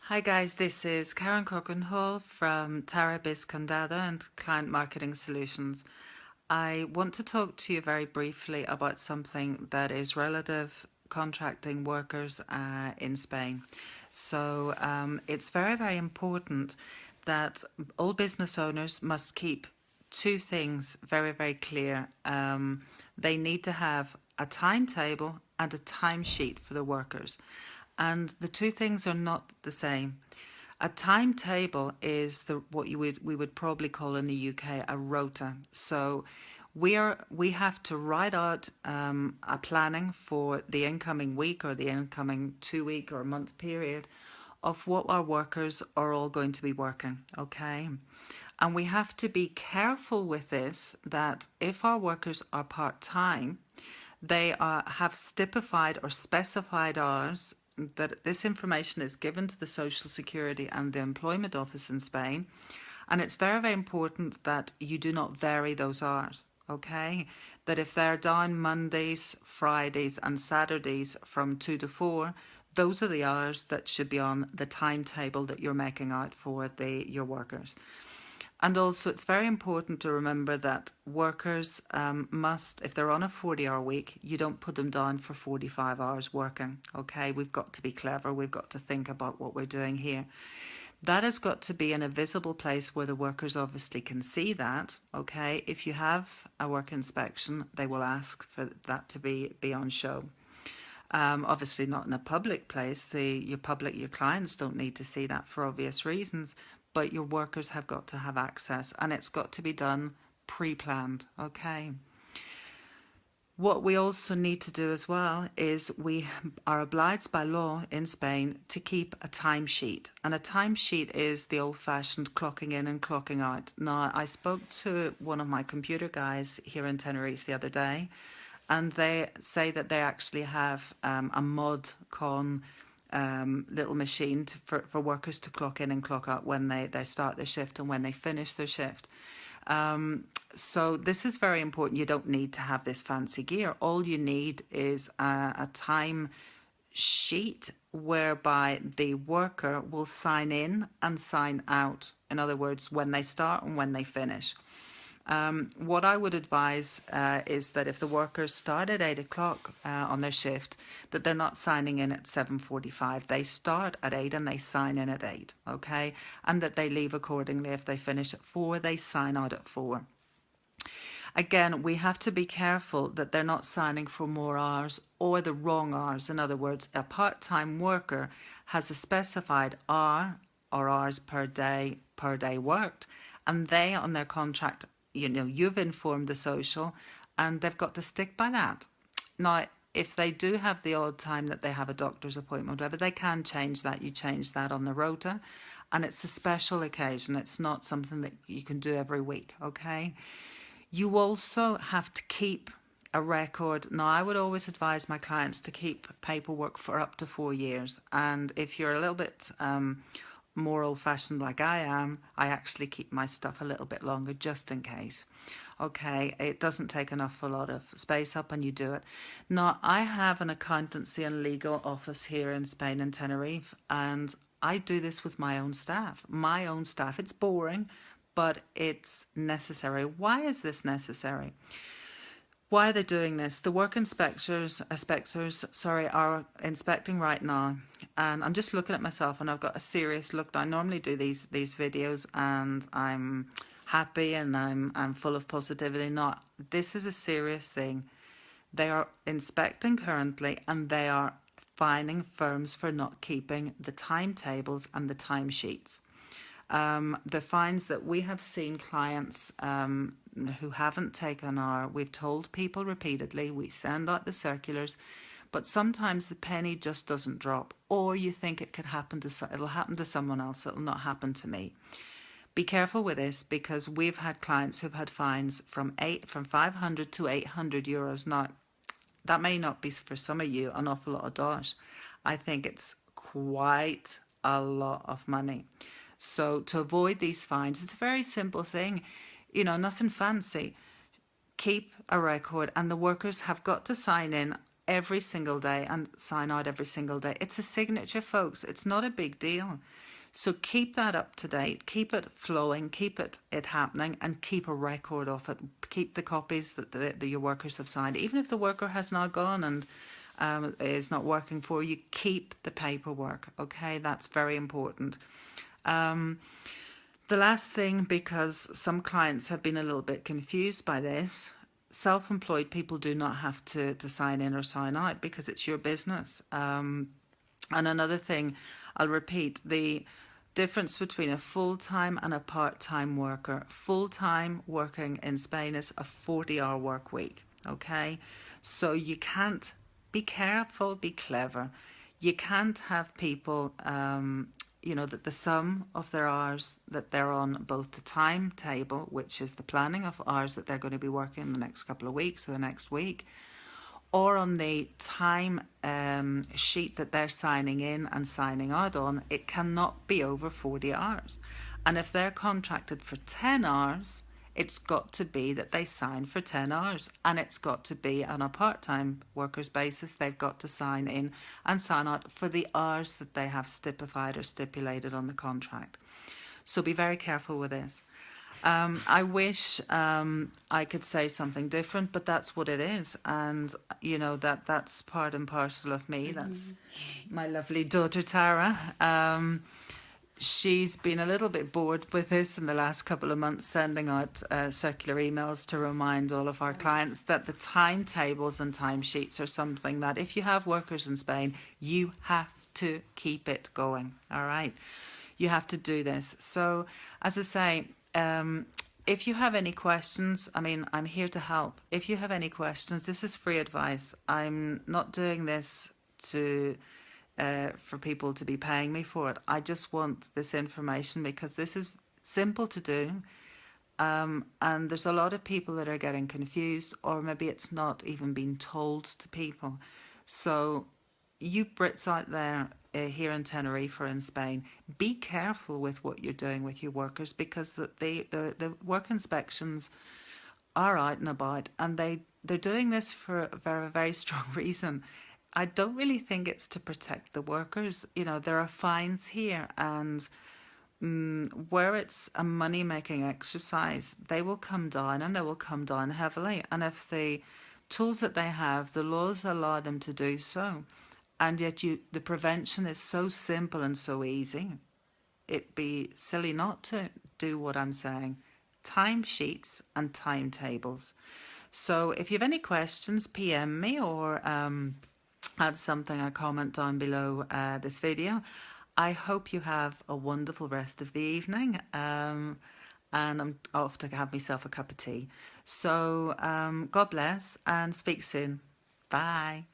Hi guys, this is Cochrane Hall from Timetables, Condado and Client Marketing Solutions. I want to talk to you very briefly about something that is relative contracting workers in Spain. It's very, very important that all business owners must keep two things very, very clear. They need to have a timetable and a timesheet for the workers. And the two things are not the same. A timetable is what we would probably call in the UK a rota. So we have to write out a planning for the incoming week or the incoming 2 week or month period of what our workers are all going to be working. Okay. And we have to be careful with this, that if our workers are part-time, they have stipified or specified hours, that this information is given to the Social Security and the Employment Office in Spain. And it's very, very important that you do not vary those hours, okay? That if they're down Mondays, Fridays and Saturdays from 2 to 4, those are the hours that should be on the timetable that you're making out for your workers. And also, it's very important to remember that workers must, if they're on a 40-hour week, you don't put them down for 45 hours working. Okay, we've got to be clever. We've got to think about what we're doing here. That has got to be in a visible place where the workers obviously can see that. Okay, if you have a work inspection, they will ask for that to be on show. Obviously not in a public place. Your clients don't need to see that for obvious reasons, but your workers have got to have access, and it's got to be done pre-planned, okay? What we also need to do as well is we are obliged by law in Spain to keep a timesheet, and a timesheet is the old-fashioned clocking in and clocking out. Now, I spoke to one of my computer guys here in Tenerife the other day, and they say that they actually have a mod con little machine for workers to clock in and clock out when they start their shift and when they finish their shift. So this is very important. You don't need to have this fancy gear. All you need is a time sheet whereby the worker will sign in and sign out. In other words, when they start and when they finish. What I would advise is that if the workers start at 8 o'clock on their shift, that they're not signing in at 7:45. They start at 8 and they sign in at 8, okay? And that they leave accordingly. If they finish at 4, they sign out at 4. Again, we have to be careful that they're not signing for more hours or the wrong hours. In other words, a part-time worker has a specified hour or hours per day worked, and they on their contract, you've informed the social and they've got to stick by that. Now, if they do have the odd time that they have a doctor's appointment, whatever, they can change that. You change that on the rota, and it's a special occasion. It's not something that you can do every week, okay? You also have to keep a record. Now, I would always advise my clients to keep paperwork for up to 4 years. And if you're a little bit more old-fashioned like I am, I actually keep my stuff a little bit longer just in case. Okay, it doesn't take an awful lot of space up and you do it. Now, I have an accountancy and legal office here in Spain and Tenerife, and I do this with my own staff. My own staff. It's boring, but it's necessary. Why is this necessary? Why are they doing this? The work inspectors are inspecting right now, and I'm just looking at myself and I've got a serious look. I normally do these videos and I'm happy and I'm full of positivity. No, this is a serious thing. They are inspecting currently and they are fining firms for not keeping the timetables and the timesheets. The fines that we have seen clients who haven't taken we've told people repeatedly, we send out the circulars, but sometimes the penny just doesn't drop, or you think it could happen it'll happen to someone else, it'll not happen to me. Be careful with this, because we've had clients who've had fines from 500 to 800 euros. Now, that may not be for some of you an awful lot of dollars. I think it's quite a lot of money. So to avoid these fines, it's a very simple thing, nothing fancy. Keep a record, and the workers have got to sign in every single day and sign out every single day. It's a signature, folks. It's not a big deal. So keep that up to date, keep it flowing, keep it happening, and keep a record of it. Keep the copies that your workers have signed. Even if the worker has now gone and is not working for you, keep the paperwork. Okay, that's very important. The last thing, because some clients have been a little bit confused by this, self-employed people do not have to sign in or sign out because it's your business. And another thing, I'll repeat, the difference between a full-time and a part-time worker. Full-time working in Spain is a 40-hour work week, okay? So you can't, be careful, be clever. You can't have people, that the sum of their hours that they're on both the timetable, which is the planning of hours that they're going to be working the next couple of weeks or the next week, or on the time sheet that they're signing in and signing out on, it cannot be over 40 hours. And if they're contracted for 10 hours, it's got to be that they sign for 10 hours. And it's got to be on a part-time workers basis. They've got to sign in and sign out for the hours that they have stipulated or stipulated on the contract. So be very careful with this. I wish I could say something different, but that's what it is. And, that's part and parcel of me. That's my lovely daughter, Tara. She's been a little bit bored with this in the last couple of months, sending out circular emails to remind all of our clients that the timetables and timesheets are something that if you have workers in Spain, you have to keep it going. All right. You have to do this. So, as I say, if you have any questions, I'm here to help. If you have any questions, this is free advice. I'm not doing this for people to be paying me for it. I just want this information because this is simple to do. And there's a lot of people that are getting confused, or maybe it's not even being told to people. So you Brits out there, here in Tenerife or in Spain, be careful with what you're doing with your workers, because the work inspections are out and about, and they're doing this for a very, very strong reason. I don't really think it's to protect the workers. There are fines here, and where it's a money-making exercise, they will come down, and they will come down heavily. And if the tools that they have, the laws allow them to do so, and yet the prevention is so simple and so easy, it'd be silly not to do what I'm saying. Timesheets and timetables. So if you have any questions, PM me or add something, a comment down below this video. I hope you have a wonderful rest of the evening. And I'm off to have myself a cup of tea. So God bless and speak soon. Bye.